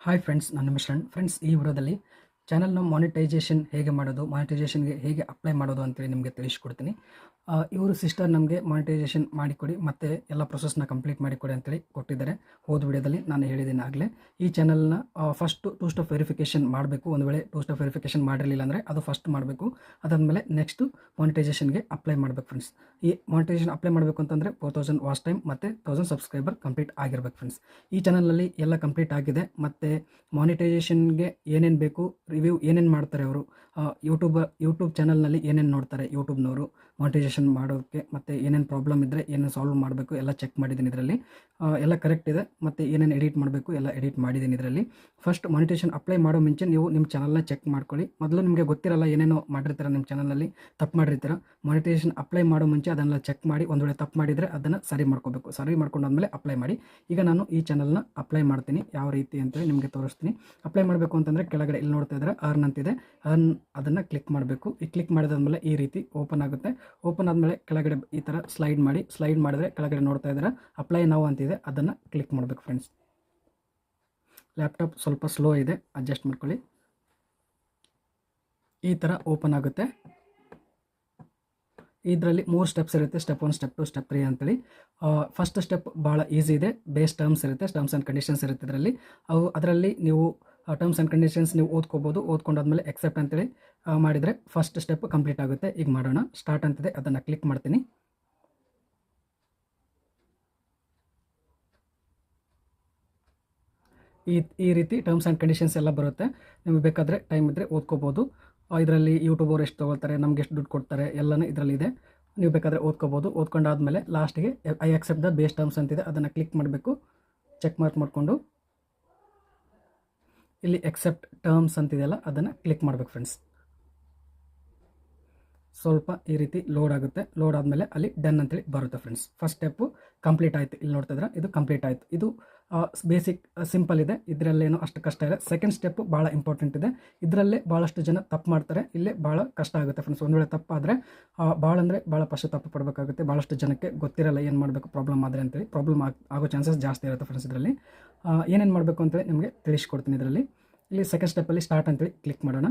Hi friends, ನಾನು ನಿಮ್ಮ Sharan. Friends, ಈ ವಿಡಿಯೋದಲ್ಲಿ ಚಾನಲ್ನ ಮಾನಿಟೈಸೇಷನ್ ಹೇಗೆ ಮಾಡೋದು, ಮಾನಿಟೈಸೇಷನ್ಗೆ ಹೇಗೆ ಅಪ್ಲೈ ಮಾಡೋದು ಅಂತೇಳಿ ನಿಮಗೆ ತಿಳಿಸ್ಕೊಡ್ತೀನಿ. ಇವರು ಸಿಸ್ಟರ್ ನಮಗೆ ಮಾನಿಟೈಸೇಷನ್ ಮಾಡಿಕೊಡಿ ಮತ್ತು ಎಲ್ಲ ಪ್ರೊಸೆಸ್ನ ಕಂಪ್ಲೀಟ್ ಮಾಡಿಕೊಡಿ ಅಂತೇಳಿ ಕೊಟ್ಟಿದ್ದಾರೆ. ಹೋದ ವಿಡಿಯೋದಲ್ಲಿ ನಾನು ಹೇಳಿದ್ದೀನಿ ಆಗಲೇ. ಈ ಚಾನಲ್ನ ಫಸ್ಟು ಟೂ ಸ್ಟೆಪ್ ವೆರಿಫಿಕೇಷನ್ ಮಾಡಬೇಕು. ಒಂದು ವೇಳೆ ಟೂ ಸ್ಟೆಪ್ ವೆರಿಫಿಕೇಷನ್ ಮಾಡಿರಲಿಲ್ಲ ಅಂದರೆ ಅದು ಫಸ್ಟ್ ಮಾಡಬೇಕು. ಅದಾದಮೇಲೆ ನೆಕ್ಸ್ಟು ಮಾನಿಟೈಸೇಷನ್ಗೆ ಅಪ್ಲೈ ಮಾಡಬೇಕು ಫ್ರೆಂಡ್ಸ್. ಈ ಮಾನಿಟೈಸೇಷನ್ ಅಪ್ಲೈ ಮಾಡಬೇಕು ಅಂತಂದರೆ 4000 ವಾಚ್ ಟೈಮ್ ಮತ್ತು 1000 ಸಬ್ಸ್ಕ್ರೈಬರ್ ಕಂಪ್ಲೀಟ್ ಆಗಿರ್ಬೇಕು ಫ್ರೆಂಡ್ಸ್. ಈ ಚಾನಲ್ನಲ್ಲಿ ಎಲ್ಲ ಕಂಪ್ಲೀಟ್ ಆಗಿದೆ. ಮತ್ತು ಮಾನಿಟೈಸೇಷನ್ಗೆ ಏನೇನು ಬೇಕು, ರಿವ್ಯೂ ಏನೇನು ಮಾಡ್ತಾರೆ ಅವರು, ಯೂಟ್ಯೂಬ್ ಚಾನಲ್ನಲ್ಲಿ ಏನೇನು ನೋಡ್ತಾರೆ ಯೂಟ್ಯೂಬ್ನವರು ಮಾನಿಟೈಸೇಷನ್ ಮಾಡೋಕ್ಕೆ, ಮತ್ತು ಏನೇನು ಪ್ರಾಬ್ಲಮ್ ಇದ್ದರೆ ಏನೇನು ಸಾಲ್ವ್ ಮಾಡಬೇಕು ಎಲ್ಲ ಚೆಕ್ ಮಾಡಿದ್ದೀನಿ ಇದರಲ್ಲಿ. ಎಲ್ಲ ಕರೆಕ್ಟ್ ಇದೆ. ಮತ್ತು ಏನೇನು ಎಡಿಟ್ ಮಾಡಬೇಕು ಎಲ್ಲ ಎಡಿಟ್ ಮಾಡಿದ್ದೀನಿ ಇದರಲ್ಲಿ. ಫಸ್ಟ್ ಮಾನಿಟೈಸೇಷನ್ ಅಪ್ಲೈ ಮಾಡೋ ಮುಂಚೆ ನೀವು ನಿಮ್ಮ ಚಾನಲ್ನ ಚೆಕ್ ಮಾಡ್ಕೊಳ್ಳಿ. ಮೊದಲು ನಿಮಗೆ ಗೊತ್ತಿರಲ್ಲ, ಏನೇನೋ ಮಾಡಿರ್ತೀರ ನಿಮ್ಮ ಚಾನಲ್ನಲ್ಲಿ, ತಪ್ಪು ಮಾಡಿರ್ತೀರ. ಮಾನಿಟೈಸೇಷನ್ ಅಪ್ಲೈ ಮಾಡೋ ಮುಂಚೆ ಅದನ್ನೆಲ್ಲ ಚೆಕ್ ಮಾಡಿ, ಒಂದು ವೇಳೆ ತಪ್ಪು ಮಾಡಿದರೆ ಅದನ್ನು ಸರಿ ಮಾಡ್ಕೋಬೇಕು. ಸರಿ ಮಾಡ್ಕೊಂಡಾದ್ಮೇಲೆ ಅಪ್ಲೈ ಮಾಡಿ. ಈಗ ನಾನು ಈ ಚಾನಲ್ನ ಅಪ್ಲೈ ಮಾಡ್ತೀನಿ ಯಾವ ರೀತಿ ಅಂತೇಳಿ ನಿಮಗೆ ತೋರಿಸ್ತೀನಿ. ಅಪ್ಲೈ ಮಾಡಬೇಕು ಅಂತಂದರೆ ಕೆಳಗಡೆ ಇಲ್ಲಿ ನೋಡ್ತಾ ಇದ್ದಾರೆ ಅರ್ನ್ ಅಂತಿದೆ. ಅರ್ನ್ ಅದನ್ನು ಕ್ಲಿಕ್ ಮಾಡಬೇಕು. ಈ ಕ್ಲಿಕ್ ಮಾಡಿದಾದ್ಮೇಲೆ ಈ ರೀತಿ ಓಪನ್ ಆಗುತ್ತೆ. ಓಪನ್ ಆದಮೇಲೆ ಕೆಳಗಡೆ ಈ ಥರ ಸ್ಲೈಡ್ ಮಾಡಿದರೆ ಕೆಳಗಡೆ ನೋಡ್ತಾ ಇದ್ದಾರೆ ಅಪ್ಲೈ ನಾವು ಅಂತಿದೆ, ಅದನ್ನು ಕ್ಲಿಕ್ ಮಾಡಬೇಕು ಫ್ರೆಂಡ್ಸ್. ಲ್ಯಾಪ್ಟಾಪ್ ಸ್ವಲ್ಪ ಸ್ಲೋ ಇದೆ, ಅಡ್ಜಸ್ಟ್ ಮಾಡ್ಕೊಳ್ಳಿ. ಈ ಥರ ಓಪನ್ ಆಗುತ್ತೆ. ಇದರಲ್ಲಿ 3 ಸ್ಟೆಪ್ಸ್ ಇರುತ್ತೆ. ಸ್ಟೆಪ್ 1, ಸ್ಟೆಪ್ 2, ಸ್ಟೆಪ್ 3 ಅಂತೇಳಿ. ಫಸ್ಟ್ ಸ್ಟೆಪ್ ಭಾಳ ಈಸಿ ಇದೆ. ಬೇಸ್ ಟರ್ಮ್ಸ್ ಇರುತ್ತೆ, ಟರ್ಮ್ಸ್ ಆ್ಯಂಡ್ ಕಂಡೀಷನ್ಸ್ ಇರುತ್ತೆ ಇದರಲ್ಲಿ. ಅದರಲ್ಲಿ ನೀವು ಟರ್ಮ್ಸ್ ಆ್ಯಂಡ್ ಕಂಡೀಷನ್ಸ್ ನೀವು ಓದ್ಕೋಬೋದು. ಓದ್ಕೊಂಡಾದ್ಮೇಲೆ ಎಕ್ಸೆಪ್ಟ್ ಅಂತೇಳಿ ಮಾಡಿದರೆ ಫಸ್ಟ್ ಸ್ಟೆಪ್ ಕಂಪ್ಲೀಟ್ ಆಗುತ್ತೆ. ಈಗ ಮಾಡೋಣ. ಸ್ಟಾರ್ಟ್ ಅಂತಿದೆ, ಅದನ್ನು ಕ್ಲಿಕ್ ಮಾಡ್ತೀನಿ. ಈ ರೀತಿ ಟರ್ಮ್ಸ್ ಆ್ಯಂಡ್ ಕಂಡೀಷನ್ಸ್ ಎಲ್ಲ ಬರುತ್ತೆ. ನಿಮಗೆ ಬೇಕಾದರೆ ಟೈಮ್ ಇದ್ದರೆ ಓದ್ಕೋಬೋದು. ಇದರಲ್ಲಿ ಯೂಟ್ಯೂಬರ್ ಎಷ್ಟು ತೊಗೊಳ್ತಾರೆ, ನಮ್ಗೆ ಎಷ್ಟು ದುಡ್ಡು ಕೊಡ್ತಾರೆ ಎಲ್ಲನೂ ಇದರಲ್ಲಿ ಇದೆ. ನೀವು ಬೇಕಾದರೆ ಓದ್ಕೋಬೋದು. ಓದ್ಕೊಂಡಾದ್ಮೇಲೆ ಲಾಸ್ಟಿಗೆ I accept the base terms ಅಂತಿದೆ, ಅದನ್ನು ಕ್ಲಿಕ್ ಮಾಡಬೇಕು. ಚೆಕ್ ಮಾರ್ಕ್ ಮಾಡಿಕೊಂಡು ಇಲ್ಲಿ ಎಕ್ಸೆಪ್ಟ್ ಟರ್ಮ್ಸ್ ಅಂತಿದೆಯಲ್ಲ ಅದನ್ನು ಕ್ಲಿಕ್ ಮಾಡಬೇಕು ಫ್ರೆಂಡ್ಸ್. ಸ್ವಲ್ಪ ಈ ರೀತಿ ಲೋಡ್ ಆಗುತ್ತೆ. ಲೋಡ್ ಆದಮೇಲೆ ಅಲ್ಲಿ ಡನ್ ಅಂತೇಳಿ ಬರುತ್ತೆ ಫ್ರೆಂಡ್ಸ್. ಫಸ್ಟ್ ಸ್ಟೆಪ್ಪು ಕಂಪ್ಲೀಟ್ ಆಯಿತು. ಇಲ್ಲಿ ನೋಡ್ತಿದ್ರೆ ಇದು ಕಂಪ್ಲೀಟ್ ಆಯಿತು. ಇದು ಬೇಸಿಕ್ ಸಿಂಪಲ್ ಇದೆ, ಇದರಲ್ಲೇನು ಅಷ್ಟು ಕಷ್ಟ ಇಲ್ಲ. ಸೆಕೆಂಡ್ ಸ್ಟೆಪ್ಪು ಭಾಳ ಇಂಪಾರ್ಟೆಂಟ್ ಇದೆ. ಇದರಲ್ಲೇ ಭಾಳಷ್ಟು ಜನ ತಪ್ಪು ಮಾಡ್ತಾರೆ. ಇಲ್ಲೇ ಭಾಳ ಕಷ್ಟ ಆಗುತ್ತೆ ಫ್ರೆಂಡ್ಸ್. ಒಂದು ವೇಳೆ ತಪ್ಪಾದರೆ ಭಾಳ ಅಂದರೆ ಭಾಳ ಪಶ್ಚಾತ್ತಾಪ ಪಡಬೇಕಾಗುತ್ತೆ. ಭಾಳಷ್ಟು ಜನಕ್ಕೆ ಗೊತ್ತಿರಲ್ಲ ಏನು ಮಾಡಬೇಕು ಪ್ರಾಬ್ಲಮ್ ಆದರೆ ಅಂತೇಳಿ. ಪ್ರಾಬ್ಲಮ್ ಆಗೋ ಚಾನ್ಸಸ್ ಜಾಸ್ತಿ ಇರುತ್ತೆ ಫ್ರೆಂಡ್ಸ್. ಇದರಲ್ಲಿ ಏನೇನು ಮಾಡಬೇಕು ಅಂತೇಳಿ ನಿಮಗೆ ತಿಳಿಸ್ಕೊಡ್ತೀನಿ. ಇದರಲ್ಲಿ ಇಲ್ಲಿ ಸೆಕೆಂಡ್ ಸ್ಟೆಪ್ಪಲ್ಲಿ ಸ್ಟಾರ್ಟ್ ಅಂತೇಳಿ ಕ್ಲಿಕ್ ಮಾಡೋಣ.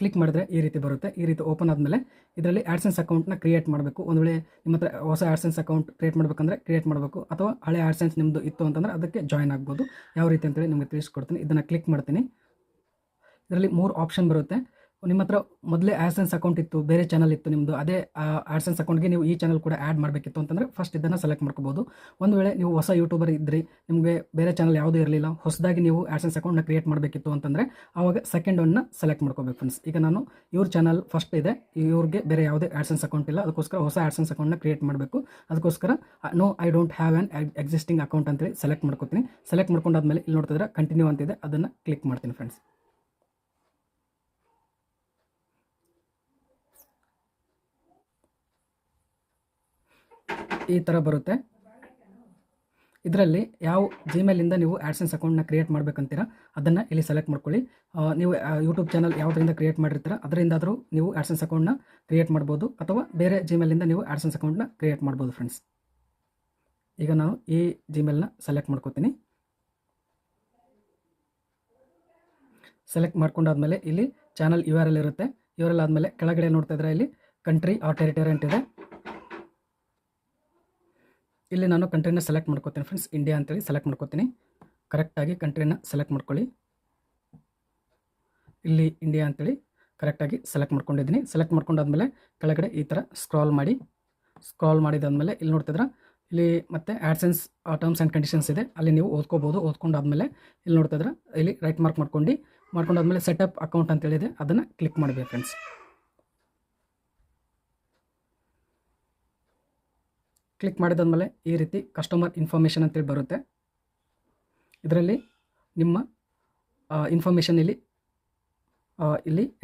ಕ್ಲಿಕ್ ಮಾಡಿದ್ರೆ ಈ ರೀತಿ ಬರುತ್ತೆ. ಈ ರೀತಿ ಓಪನ್ ಆದಮೇಲೆ ಇದರಲ್ಲಿ ಆ್ಯಡ್ಸೆನ್ಸ್ ಅಕೌಂಟ್ನ ಕ್ರಿಯೇಟ್ ಮಾಡಬೇಕು. ಒಂದು ವೇಳೆ ನಿಮ್ಮ ಹತ್ರ ಹೊಸ ಆ್ಯಡ್ಸೆನ್ಸ್ ಅಕೌಂಟ್ ಕ್ರಿಯೇಟ್ ಮಾಡಬೇಕಂದ್ರೆ ಕ್ರಿಯೇಟ್ ಮಾಡಬೇಕು, ಅಥವಾ ಹಳೆ ಆ್ಯಡ್ಸೆನ್ಸ್ ನಿಮ್ಮದು ಇತ್ತು ಅಂತಂದರೆ ಅದಕ್ಕೆ ಜಾಯ್ನ್ ಆಗ್ಬೋದು. ಯಾವ ರೀತಿ ಅಂತೇಳಿ ನಿಮಗೆ ತಿಳಿಸ್ಕೊಡ್ತೀನಿ. ಇದನ್ನು ಕ್ಲಿಕ್ ಮಾಡ್ತೀನಿ. ಇದರಲ್ಲಿ 3 ಆಪ್ಷನ್ ಬರುತ್ತೆ. ನಿಮ್ಮ ಹತ್ರ ಮೊದಲೇ ಆ್ಯಡ್ಸೆನ್ಸ್ ಅಕೌಂಟ್ ಇತ್ತು, ಬೇರೆ ಚಾನಲ್ ಇತ್ತು ನಿಮ್ಮದು, ಅದೇ ಆ್ಯಡ್ಸೆನ್ಸ್ ಅಕೌಂಟ್ಗೆ ನೀವು ಈ ಚಾನಲ್ ಕೂಡ ಆ್ಯಡ್ ಮಾಡಬೇಕಿತ್ತು ಅಂತಂದರೆ ಫಸ್ಟ್ ಇದನ್ನು ಸೆಲೆಕ್ಟ್ ಮಾಡ್ಕೋಬೋದು. ಒಂದು ವೇಳೆ ನೀವು ಹೊಸ ಯೂಟ್ಯೂಬರ್ ಇದ್ರಿ, ನಿಮಗೆ ಬೇರೆ ಚಾನಲ್ ಯಾವುದೂ ಇರಲಿಲ್ಲ, ಹೊಸದಾಗಿ ನೀವು ಆ್ಯಡ್ಸೆನ್ಸ್ ಅಕೌಂಟ್ನ ಕ್ರಿಯೇಟ್ ಮಾಡಬೇಕಿತ್ತು ಅಂತಂದರೆ ಆವಾಗ ಸೆಕೆಂಡ್ ಒನ್ನ ಸೆಲೆಕ್ಟ್ ಮಾಡ್ಕೋಬೇಕು ಫ್ರೆಂಡ್ಸ್. ಈಗ ನಾನು ಇವ್ರ ಚಾನಲ್ ಫಸ್ಟ್ ಇದೆ, ಇವ್ರಿಗೆ ಬೇರೆ ಯಾವುದೇ ಆ್ಯಡ್ಸೆನ್ಸ್ ಅಕೌಂಟ್ ಇಲ್ಲ, ಅದಕ್ಕೋಸ್ಕರ ಹೊಸ ಆ್ಯಡ್ಸೆನ್ಸ್ ಅಕೌಂಟ್ನ ಕ್ರಿಯೇಟ್ ಮಾಡಬೇಕು. ಅದಕ್ಕೋಸ್ಕರ no I don't have an existing account ಅಂತೇಳಿ ಸೆಲೆಕ್ಟ್ ಮಾಡ್ಕೊತೀನಿ. ಸೆಲೆಕ್ಟ್ ಮಾಡ್ಕೊಂಡಾದ್ಮೇಲೆ ಇಲ್ಲಿ ನೋಡ್ತಿದ್ರೆ ಕಂಟಿನ್ಯೂ ಅಂತಿದೆ, ಅದನ್ನು ಕ್ಲಿಕ್ ಮಾಡ್ತೀನಿ ಫ್ರೆಂಡ್ಸ್. ಈ ಥರ ಬರುತ್ತೆ. ಇದರಲ್ಲಿ ಯಾವ ಜಿಮೇಲಿಂದ ನೀವು ಆ್ಯಡ್ಸೆನ್ಸ್ ಅಕೌಂಟ್ನ ಕ್ರಿಯೇಟ್ ಮಾಡಬೇಕಂತೀರ ಅದನ್ನು ಇಲ್ಲಿ ಸೆಲೆಕ್ಟ್ ಮಾಡ್ಕೊಳ್ಳಿ. ನೀವು ಯೂಟ್ಯೂಬ್ ಚಾನಲ್ ಯಾವುದರಿಂದ ಕ್ರಿಯೇಟ್ ಮಾಡಿರ್ತೀರ ಅದರಿಂದಾದರೂ ನೀವು ಆ್ಯಡ್ಸೆನ್ಸ್ ಅಕೌಂಟ್ನ ಕ್ರಿಯೇಟ್ ಮಾಡ್ಬೋದು, ಅಥವಾ ಬೇರೆ ಜಿಮೇಲಿಂದ ನೀವು ಆ್ಯಡ್ಸೆನ್ಸ್ ಅಕೌಂಟ್ನ ಕ್ರಿಯೇಟ್ ಮಾಡ್ಬೋದು ಫ್ರೆಂಡ್ಸ್. ಈಗ ನಾನು ಈ ಜಿಮೇಲ್ನ ಸೆಲೆಕ್ಟ್ ಮಾಡ್ಕೋತೀನಿ. ಸೆಲೆಕ್ಟ್ ಮಾಡ್ಕೊಂಡಾದ್ಮೇಲೆ ಇಲ್ಲಿ ಚಾನಲ್ URL ಇರುತ್ತೆ. URL ಆದಮೇಲೆ ಕೆಳಗಡೆ ನೋಡ್ತಾ ಇದ್ರೆ ಇಲ್ಲಿ ಕಂಟ್ರಿ ಆರ್ ಟೆರಿಟರಿ ಅಂತಿದೆ. ಇಲ್ಲಿ ನಾನು ಕಂಟ್ರಿನ ಸೆಲೆಕ್ಟ್ ಮಾಡ್ಕೋತೀನಿ ಫ್ರೆಂಡ್ಸ್. ಇಂಡಿಯಾ ಅಂತೇಳಿ ಸೆಲೆಕ್ಟ್ ಮಾಡ್ಕೋತೀನಿ. ಕರೆಕ್ಟಾಗಿ ಕಂಟ್ರಿನ ಸೆಲೆಕ್ಟ್ ಮಾಡ್ಕೊಳ್ಳಿ. ಇಲ್ಲಿ ಇಂಡಿಯಾ ಅಂತೇಳಿ ಕರೆಕ್ಟಾಗಿ ಸೆಲೆಕ್ಟ್ ಮಾಡ್ಕೊಂಡಿದ್ದೀನಿ. ಸೆಲೆಕ್ಟ್ ಮಾಡ್ಕೊಂಡಾದ್ಮೇಲೆ ಕೆಳಗಡೆ ಈ ಥರ ಸ್ಕ್ರಾಲ್ ಮಾಡಿದಾದ್ಮೇಲೆ ಇಲ್ಲಿ ನೋಡ್ತಿದ್ರೆ ಇಲ್ಲಿ ಮತ್ತೆ ಆ್ಯಡ್ಸೆನ್ಸ್ ಟರ್ಮ್ಸ್ ಆ್ಯಂಡ್ ಕಂಡೀಷನ್ಸ್ ಇದೆ, ಅಲ್ಲಿ ನೀವು ಓದ್ಕೋಬೋದು. ಓದ್ಕೊಂಡಾದ್ಮೇಲೆ ಇಲ್ಲಿ ನೋಡ್ತಿದ್ರೆ ಇಲ್ಲಿ ರೈಟ್ ಮಾರ್ಕ್ ಮಾಡ್ಕೊಂಡಾದ್ಮೇಲೆ ಸೆಟಪ್ ಅಕೌಂಟ್ ಅಂತೇಳಿದೆ, ಅದನ್ನು ಕ್ಲಿಕ್ ಮಾಡಬೇಕು ಫ್ರೆಂಡ್ಸ್. ಕ್ಲಿಕ್ ಮಾಡಿದಾದ್ಮೇಲೆ ಈ ರೀತಿ ಕಸ್ಟಮರ್ ಇನ್ಫಾರ್ಮೇಷನ್ ಅಂತೇಳಿ ಬರುತ್ತೆ. ಇದರಲ್ಲಿ ನಿಮ್ಮ ಇನ್ಫಾರ್ಮೇಷನ್ ಇಲ್ಲಿ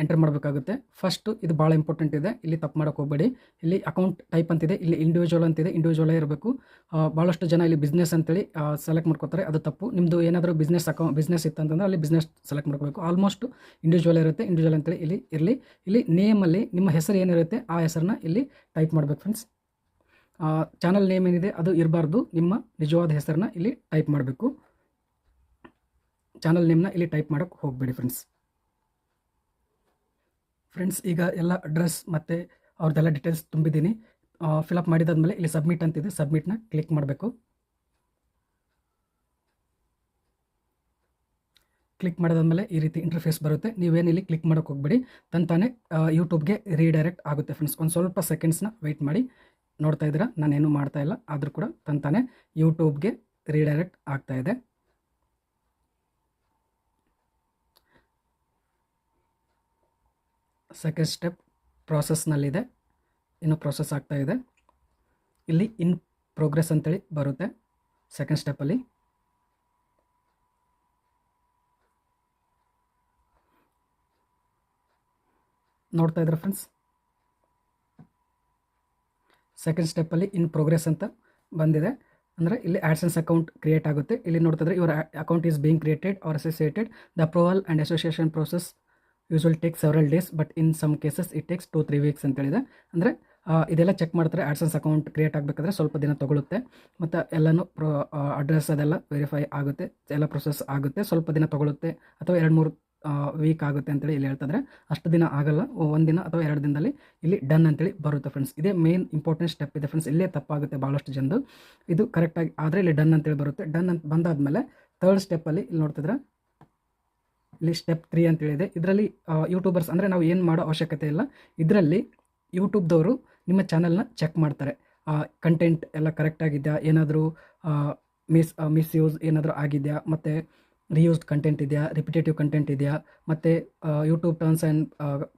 ಎಂಟರ್ ಮಾಡಬೇಕಾಗುತ್ತೆ. ಫಸ್ಟು ಇದು ಭಾಳ ಇಂಪಾರ್ಟೆಂಟ್ ಇದೆ, ಇಲ್ಲಿ ತಪ್ಪು ಮಾಡೋಕ್ಕೆ ಹೋಗಬೇಡಿ. ಇಲ್ಲಿ ಅಕೌಂಟ್ ಟೈಪ್ ಅಂತಿದೆ, ಇಲ್ಲಿ ಇಂಡಿವಿಜುವಲ್ ಅಂತಿದೆ, ಇಂಡಿವಿಜುವಲೇ ಇರಬೇಕು. ಭಾಳಷ್ಟು ಜನ ಇಲ್ಲಿ ಬಿಸ್ನೆಸ್ ಅಂತೇಳಿ ಸೆಲೆಕ್ಟ್ ಮಾಡ್ಕೋತಾರೆ, ಅದು ತಪ್ಪು. ನಿಮ್ಮದು ಏನಾದರೂ ಬಿಸ್ನೆಸ್ ಇತ್ತಂತಂದರೆ ಅಲ್ಲಿ ಬಿಸ್ನೆಸ್ ಸೆಲೆಕ್ಟ್ ಮಾಡ್ಕೋಬೇಕು. ಆಲ್ಮೋಸ್ಟ್ ಇಂಡಿವಿಜುವಲ್ ಇರುತ್ತೆ, ಇಂಡಿವಿಜುವಲ್ ಅಂತೇಳಿ ಇಲ್ಲಿ ಇರಲಿ. ಇಲ್ಲಿ ನೇಮಲ್ಲಿ ನಿಮ್ಮ ಹೆಸರು ಏನಿರುತ್ತೆ ಆ ಹೆಸರನ್ನ ಇಲ್ಲಿ ಟೈಪ್ ಮಾಡಬೇಕು ಫ್ರೆಂಡ್ಸ್. ಚಾನಲ್ ನೇಮ್ ಏನಿದೆ ಅದು ಇರಬಾರ್ದು, ನಿಮ್ಮ ನಿಜವಾದ ಹೆಸರನ್ನ ಇಲ್ಲಿ ಟೈಪ್ ಮಾಡಬೇಕು. ಚಾನಲ್ ನೇಮ್ನ ಇಲ್ಲಿ ಟೈಪ್ ಮಾಡೋಕ್ಕೆ ಹೋಗಬೇಡಿ ಫ್ರೆಂಡ್ಸ್ ಈಗ ಎಲ್ಲ ಅಡ್ರೆಸ್ ಮತ್ತು ಅವ್ರದ್ದೆಲ್ಲ ಡೀಟೇಲ್ಸ್ ತುಂಬಿದ್ದೀನಿ. ಫಿಲಪ್ ಮಾಡಿದಾದ್ಮೇಲೆ ಇಲ್ಲಿ ಸಬ್ಮಿಟ್ ಅಂತಿದೆ, ಸಬ್ಮಿಟ್ನ ಕ್ಲಿಕ್ ಮಾಡಬೇಕು. ಕ್ಲಿಕ್ ಮಾಡಿದಾದ್ಮೇಲೆ ಈ ರೀತಿ ಇಂಟರ್ಫೇಸ್ ಬರುತ್ತೆ. ನೀವೇನು ಇಲ್ಲಿ ಕ್ಲಿಕ್ ಮಾಡೋಕ್ಕೆ ಹೋಗಬೇಡಿ, ತಂತಾನೆ ಯೂಟ್ಯೂಬ್ಗೆ ರೀಡೈರೆಕ್ಟ್ ಆಗುತ್ತೆ ಫ್ರೆಂಡ್ಸ್. ಒಂದು ಸ್ವಲ್ಪ ಸೆಕೆಂಡ್ಸ್ನ ವೆಯ್ಟ್ ಮಾಡಿ. ನೋಡ್ತಾ ಇದ್ದೀರಾ, ನಾನೇನು ಮಾಡ್ತಾ ಇಲ್ಲ, ಆದರೂ ಕೂಡ ತಂತಾನೆ ಯೂಟ್ಯೂಬ್ಗೆ ರೀಡೈರೆಕ್ಟ್ ಆಗ್ತಾ ಇದೆ. ಸೆಕೆಂಡ್ ಸ್ಟೆಪ್ ಪ್ರಾಸೆಸ್ನಲ್ಲಿದೆ, ಇನ್ನು ಪ್ರಾಸೆಸ್ ಆಗ್ತಾ ಇದೆ. ಇಲ್ಲಿ ಇನ್ ಪ್ರೋಗ್ರೆಸ್ ಅಂತೇಳಿ ಬರುತ್ತೆ ಸೆಕೆಂಡ್ ಸ್ಟೆಪ್ಪಲ್ಲಿ. ನೋಡ್ತಾ ಇದ್ರೆ ಫ್ರೆಂಡ್ಸ್, ಸೆಕೆಂಡ್ ಸ್ಟೆಪ್ಪಲ್ಲಿ ಇನ್ ಪ್ರೋಗ್ರೆಸ್ ಅಂತ ಬಂದಿದೆ. ಅಂದರೆ ಇಲ್ಲಿ ಆಡ್ಸೆನ್ಸ್ ಅಕೌಂಟ್ ಕ್ರಿಯೇಟ್ ಆಗುತ್ತೆ. ಇಲ್ಲಿ ನೋಡ್ತಾ ಇದ್ರೆ your account is being created or associated. The approval and association process usual take several days but in some cases it takes 2-3 weeks ಅಂತೇಳಿದೆ. ಅಂದರೆ ಇದೆಲ್ಲ ಚೆಕ್ ಮಾಡ್ತಾರೆ. ಆಡ್ಸೆನ್ಸ್ ಅಕೌಂಟ್ ಕ್ರಿಯೇಟ್ ಆಗಬೇಕಾದ್ರೆ ಸ್ವಲ್ಪ ದಿನ ತೊಗೊಳುತ್ತೆ, ಮತ್ತು ಎಲ್ಲನೂ ಅಡ್ರೆಸ್ ಅದೆಲ್ಲ ವೆರಿಫೈ ಆಗುತ್ತೆ, ಎಲ್ಲ ಪ್ರೊಸೆಸ್ ಆಗುತ್ತೆ, ಸ್ವಲ್ಪ ದಿನ ತೊಗೊಳುತ್ತೆ, ಅಥವಾ 2-3 ವೀಕ್ ಆಗುತ್ತೆ ಅಂತೇಳಿ ಇಲ್ಲಿ ಹೇಳ್ತಿದ್ರೆ. ಅಷ್ಟು ದಿನ ಆಗಲ್ಲ, 1 ದಿನ ಅಥವಾ 2 ದಿನದಲ್ಲಿ ಇಲ್ಲಿ ಡನ್ ಅಂತೇಳಿ ಬರುತ್ತೆ ಫ್ರೆಂಡ್ಸ್. ಇದೇ ಮೇನ್ ಇಂಪಾರ್ಟೆಂಟ್ ಸ್ಟೆಪ್ ಇದೆ ಫ್ರೆಂಡ್ಸ್. ಇಲ್ಲೇ ತಪ್ಪಾಗುತ್ತೆ ಭಾಳಷ್ಟು ಜನದು. ಇದು ಕರೆಕ್ಟಾಗಿ ಆದರೆ ಇಲ್ಲಿ ಡನ್ ಅಂತೇಳಿ ಬರುತ್ತೆ. ಡನ್ ಅಂತ ಬಂದಾದಮೇಲೆ ಥರ್ಡ್ ಸ್ಟೆಪ್ಪಲ್ಲಿ ಇಲ್ಲಿ ನೋಡ್ತಿದ್ರೆ ಇಲ್ಲಿ ಸ್ಟೆಪ್ 3 ಅಂತೇಳಿದೆ. ಇದರಲ್ಲಿ ಯೂಟ್ಯೂಬರ್ಸ್ ಅಂದರೆ ನಾವು ಏನು ಮಾಡೋ ಅವಶ್ಯಕತೆ ಇಲ್ಲ. ಇದರಲ್ಲಿ ಯೂಟ್ಯೂಬ್ದವರು ನಿಮ್ಮ ಚಾನಲ್ನ ಚೆಕ್ ಮಾಡ್ತಾರೆ. ಕಂಟೆಂಟ್ ಎಲ್ಲ ಕರೆಕ್ಟಾಗಿದೆಯಾ, ಏನಾದರೂ ಮಿಸ್ಯೂಸ್ ಏನಾದರೂ ಆಗಿದೆಯಾ, ಮತ್ತು ರಿಯೂಸ್ಡ್ ಕಂಟೆಂಟ್ ಇದೆಯಾ, ರಿಪಿಟೇಟಿವ್ ಕಂಟೆಂಟ್ ಇದೆಯಾ, ಮತ್ತು ಯೂಟ್ಯೂಬ್ ಟರ್ಮ್ಸ್ ಆ್ಯಂಡ್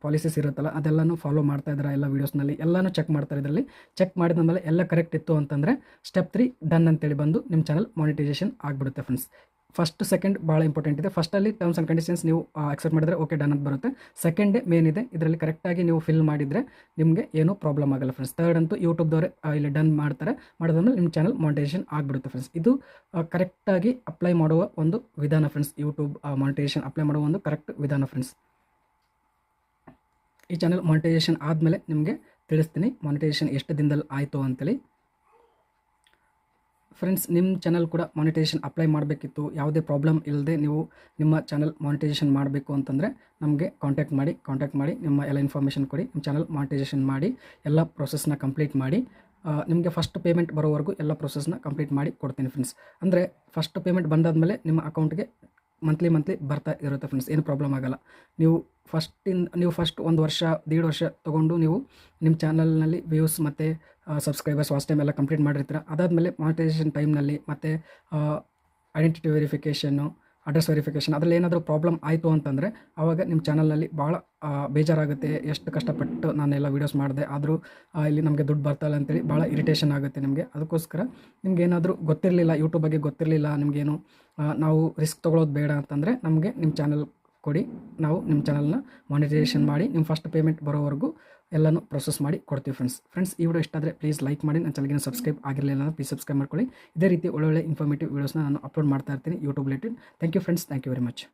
ಪಾಲಿಸೀಸ್ ಇರುತ್ತಲ್ಲ ಅದೆಲ್ಲನೂ ಫಾಲೋ ಮಾಡ್ತಾ ಇದ್ದಾರೆ ಎಲ್ಲ ವೀಡಿಯೋಸ್ನಲ್ಲಿ, ಎಲ್ಲನೂ ಚೆಕ್ ಮಾಡ್ತಾರೆ. ಇದರಲ್ಲಿ ಚೆಕ್ ಮಾಡಿದ ಮೇಲೆ ಎಲ್ಲ ಕರೆಕ್ಟ್ ಇತ್ತು ಅಂತಂದರೆ ಸ್ಟೆಪ್ 3 ಡನ್ ಅಂತೇಳಿ ಬಂದು ನಿಮ್ಮ ಚಾನಲ್ ಮಾನಿಟೈಸೇಷನ್ ಆಗಿಬಿಡುತ್ತೆ ಫ್ರೆಂಡ್ಸ್. ಫಸ್ಟ್ ಸೆಕೆಂಡ್ ಭಾಳ ಇಂಪಾರ್ಟೆಂಟ್ ಇದೆ. ಫಸ್ಟಲ್ಲಿ ಟರ್ಮ್ಸ್ ಆ್ಯಂಡ್ ಕಂಡೀಷನ್ಸ್ ನೀವು ಅಕ್ಸೆಪ್ಟ್ ಮಾಡಿದರೆ ಓಕೆ ಡನ್ ಅಂತ ಬರುತ್ತೆ. ಸೆಕೆಂಡೇ ಮೇನ್ ಇದೆ, ಇದರಲ್ಲಿ ಕರೆಕ್ಟಾಗಿ ನೀವು ಫಿಲ್ ಮಾಡಿದರೆ ನಿಮಗೆ ಏನೂ ಪ್ರಾಬ್ಲಮ್ ಆಗಲ್ಲ ಫ್ರೆಂಡ್ಸ್. ಥರ್ಡ್ ಅಂತೂ ಯೂಟ್ಯೂಬ್ದವರೇ ಇಲ್ಲಿ ಡನ್ ಮಾಡ್ತಾರೆ. ಮಾಡೋದ್ಮೇಲೆ ನಿಮ್ಮ ಚಾನಲ್ ಮಾನಿಟೈಸೇಷನ್ ಆಗಿಬಿಡುತ್ತೆ ಫ್ರೆಂಡ್ಸ್. ಇದು ಕರೆಕ್ಟಾಗಿ ಅಪ್ಲೈ ಮಾಡುವ ಒಂದು ವಿಧಾನ ಫ್ರೆಂಡ್ಸ್. ಯೂಟ್ಯೂಬ್ ಮಾನಿಟೈಸೇಷನ್ ಅಪ್ಲೈ ಮಾಡುವ ಒಂದು ಕರೆಕ್ಟ್ ವಿಧಾನ ಫ್ರೆಂಡ್ಸ್. ಈ ಚಾನಲ್ ಮಾನಿಟೈಸೇಷನ್ ಆದಮೇಲೆ ನಿಮಗೆ ತಿಳಿಸ್ತೀನಿ ಮಾನಿಟೈಸೇಷನ್ ಎಷ್ಟು ದಿನದಲ್ಲಿ ಆಯಿತು ಅಂತೇಳಿ. ಫ್ರೆಂಡ್ಸ್, ನಿಮ್ಮ ಚಾನಲ್ ಕೂಡ ಮಾನಿಟೈಸೇಷನ್ ಅಪ್ಲೈ ಮಾಡಬೇಕಿತ್ತು, ಯಾವುದೇ ಪ್ರಾಬ್ಲಮ್ ಇಲ್ಲದೆ ನೀವು ನಿಮ್ಮ ಚಾನಲ್ ಮಾನಿಟೈಸೇಷನ್ ಮಾಡಬೇಕು ಅಂತಂದರೆ ನಮಗೆ ಕಾಂಟ್ಯಾಕ್ಟ್ ಮಾಡಿ ನಿಮ್ಮ ಎಲ್ಲ ಇನ್ಫಾರ್ಮೇಷನ್ ಕೊಡಿ. ನಿಮ್ಮ ಚಾನಲ್ ಮಾನಿಟೈಸೇಷನ್ ಮಾಡಿ ಎಲ್ಲ ಪ್ರೊಸೆಸ್ನ ಕಂಪ್ಲೀಟ್ ಮಾಡಿ ನಿಮಗೆ ಫಸ್ಟ್ ಪೇಮೆಂಟ್ ಬರೋವರೆಗೂ ಎಲ್ಲ ಪ್ರೊಸೆಸ್ನ ಕಂಪ್ಲೀಟ್ ಮಾಡಿ ಕೊಡ್ತೀನಿ ಫ್ರೆಂಡ್ಸ್. ಅಂದರೆ ಫಸ್ಟ್ ಪೇಮೆಂಟ್ ಬಂದಾದಮೇಲೆ ನಿಮ್ಮ ಅಕೌಂಟ್ಗೆ ಮಂತ್ಲಿ ಬರ್ತಾ ಇರುತ್ತೆ ಫ್ರೆಂಡ್ಸ್. ಏನು ಪ್ರಾಬ್ಲಮ್ ಆಗೋಲ್ಲ. ನೀವು ಫಸ್ಟ್ 1 ವರ್ಷ 1.5 ವರ್ಷ ತೊಗೊಂಡು ನೀವು ನಿಮ್ಮ ಚಾನಲ್ನಲ್ಲಿ ವ್ಯೂಸ್ ಮತ್ತು ಸಬ್ಸ್ಕ್ರೈಬರ್ಸ್ ವಾಚ್ ಟೈಮ್ ಎಲ್ಲ ಕಂಪ್ಲೀಟ್ ಮಾಡಿರ್ತೀರ. ಅದಾದಮೇಲೆ ಮಾನಿಟೈಸೇಷನ್ ಟೈಮ್ನಲ್ಲಿ ಮತ್ತು ಐಡೆಂಟಿಟಿ ವೆರಿಫಿಕೇಷನ್ನು, ಅಡ್ರೆಸ್ ವೆರಿಫಿಕೇಷನ್ ಅದರಲ್ಲಿ ಏನಾದರೂ ಪ್ರಾಬ್ಲಮ್ ಆಯಿತು ಅಂತಂದರೆ ಆವಾಗ ನಿಮ್ಮ ಚಾನಲ್ನಲ್ಲಿ ಭಾಳ ಬೇಜಾರಾಗುತ್ತೆ. ಎಷ್ಟು ಕಷ್ಟಪಟ್ಟು ನಾನೆಲ್ಲ ವೀಡಿಯೋಸ್ ಮಾಡಿದೆ, ಆದರೂ ಇಲ್ಲಿ ನಮಗೆ ದುಡ್ಡು ಬರ್ತಾಯಿಲ್ಲ ಅಂತೇಳಿ ಭಾಳ ಇರಿಟೇಷನ್ ಆಗುತ್ತೆ ನಿಮಗೆ. ಅದಕ್ಕೋಸ್ಕರ ನಿಮ್ಗೆ ಏನಾದರೂ ಗೊತ್ತಿರಲಿಲ್ಲ, ಯೂಟ್ಯೂಬ್ ಬಗ್ಗೆ ಗೊತ್ತಿರಲಿಲ್ಲ, ನಿಮಗೇನು ನಾವು ರಿಸ್ಕ್ ತೊಗೊಳೋದು ಬೇಡ ಅಂತಂದರೆ ನಮಗೆ ನಿಮ್ಮ ಚಾನಲ್ ಕೊಡಿ. ನಾವು ನಿಮ್ಮ ಚಾನಲ್ನ ಮಾನಿಟೈಸೇಷನ್ ಮಾಡಿ ನಿಮ್ಮ ಫಸ್ಟ್ ಪೇಮೆಂಟ್ ಬರೋವರೆಗೂ ಎಲ್ಲನೂ ಪ್ರೊಸೆಸ್ ಮಾಡಿ ಕೊಡ್ತೀವಿ ಫ್ರೆಂಡ್ಸ್. ಈ ವಿಡಿಯೋ ಇಷ್ಟ ಆದರೆ ಪ್ಲೀಸ್ ಲೈಕ್ ಮಾಡಿ, ನನ್ನ ಚಾನಲ್ಗೆ ಸಬ್ಸ್ಕ್ರೈಬ್ ಆಗಿರಲಿಲ್ಲ ಅಂದರೆ ಪ್ಲೀಸ್ ಸಬ್ಸ್ಕ್ರೈಬ್ ಮಾಡ್ಕೊಳ್ಳಿ. ಇದೇ ರೀತಿ ಒಳ್ಳೊಳ್ಳೆ ಇನ್ಫಾರ್ಮೇಟಿವ್ ವೀಡಿಯೋಸ್ನ ನಾನು ಅಪ್ಲೋಡ್ ಮಾಡ್ತಾ ಇರ್ತೀನಿ YouTube related. Thank you friends, thank you very much.